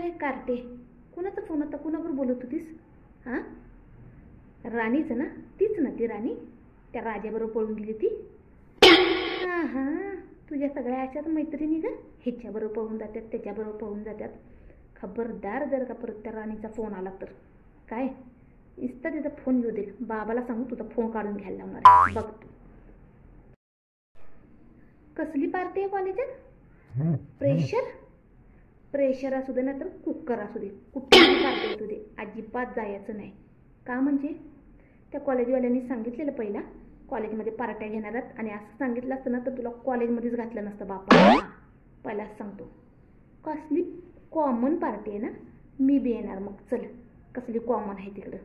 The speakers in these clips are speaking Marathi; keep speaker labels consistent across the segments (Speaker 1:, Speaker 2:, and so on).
Speaker 1: काय रे कार्टे, कुणाचा फोन होता? कुणाबरोबर बोलत होतीस? हां, राणीचं ना? तीच ना ती राणी, त्या राजाबरोबर पळून गेली ती? हां हां, तुझ्या सगळ्या अशाच मैत्रिणी ग, ह्याच्याबरोबर पळून जातात, त्याच्याबरोबर पळून जातात. खबरदार जर का परत त्या राणीचा फोन आला तर काय इस्ता तिचा फोन येऊ दे, बाबाला सांगू तुझा फोन काढून घ्यायला लावणार आहे बघ तू. कसली पार्टी आहे कॉलेजात? प्रेशर? प्रेशर असू दे ना तर कुकर असू दे, कुठली पार्टी असू दे, अजिबात जायचं नाही. का म्हणजे त्या कॉलेजवाल्यांनी सांगितलेलं पहिला कॉलेजमध्ये पार्ट्या घेणार आहेत, आणि असं सांगितलं असतं ना तर तुला कॉलेजमध्येच घातलं नसतं बापा. पहिलाच सांगतो, कसली कॉमन पार्टी आहे ना, मी बी येणार मग. चल, कसली कॉमन आहे तिकडं?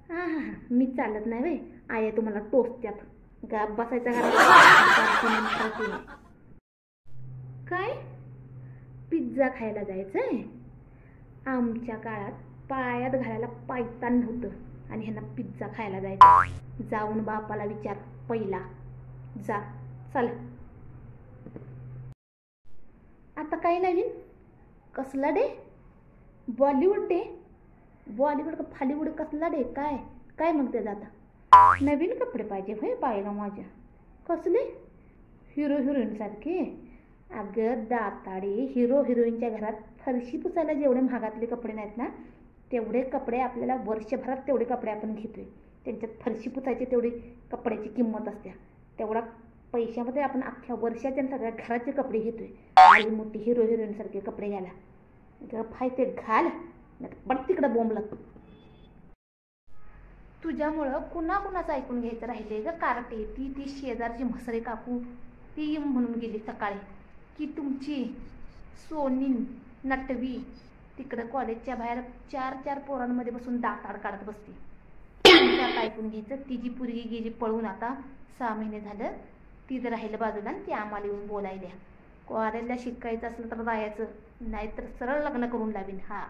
Speaker 1: हां हां हां, मी चालत नाही वे आया, तुम्हाला टोचत्यात. गाप बसायचा घरात. काय पिझ्झा खायला जायचंय? आमच्या काळात पायात घालायला पायतान नव्हतं आणि ह्यांना पिझ्झा खायला जायचं. जाऊन बापाला विचार पहिला, जा. चल. आता काय नवीन? कसला डे? बॉलिवूड डे? बॉलिवूड का हॉलिवूड? कसला डे? काय काय मग ते? जाता नवीन कपडे पाहिजे होय बायला माझ्या? कसले? हिरो हिरोईनसारखे? अगं दाताडे, हिरो हिरोईनच्या घरात फरशी पुसायला जेवढे महागातले कपडे नाहीत ना, तेवढे कपडे आपल्याला वर्षभरात तेवढे कपडे आपण घेतोय. त्यांच्यात फरशी पुसायची तेवढी कपड्याची किंमत असते. तेवढा पैशामध्ये आपण अख्ख्या वर्षाच्या सगळ्या घराचे कपडे घेतोय. आणि मोठी हिरो हिरोईनसारखे कपडे घ्यायला गप हाय ते घाल, नाही पण तिकडं बोंबलत. तुझ्यामुळं कुणाकुणाचं ऐकून घ्यायचं राहिले ग कार्टे? ती शेजारची म्हसरे काकू ती म्हणून गेली सकाळी की तुमची सोनी नटवी तिकडं कॉलेजच्या बाहेर 4-4 पोरांमध्ये बसून दाताड काढत बसते. त्यात ऐकून घ्यायचं. तिची पोरगी गेली पळून, आता 6 महिने झालं. ती जर राहिलं बाजूला, ती आम्हाला येऊन बोलायल्या. कॉलेजला शिकायचं असलं तर जायचं, नाहीतर सरळ लग्न करून लावीन. हा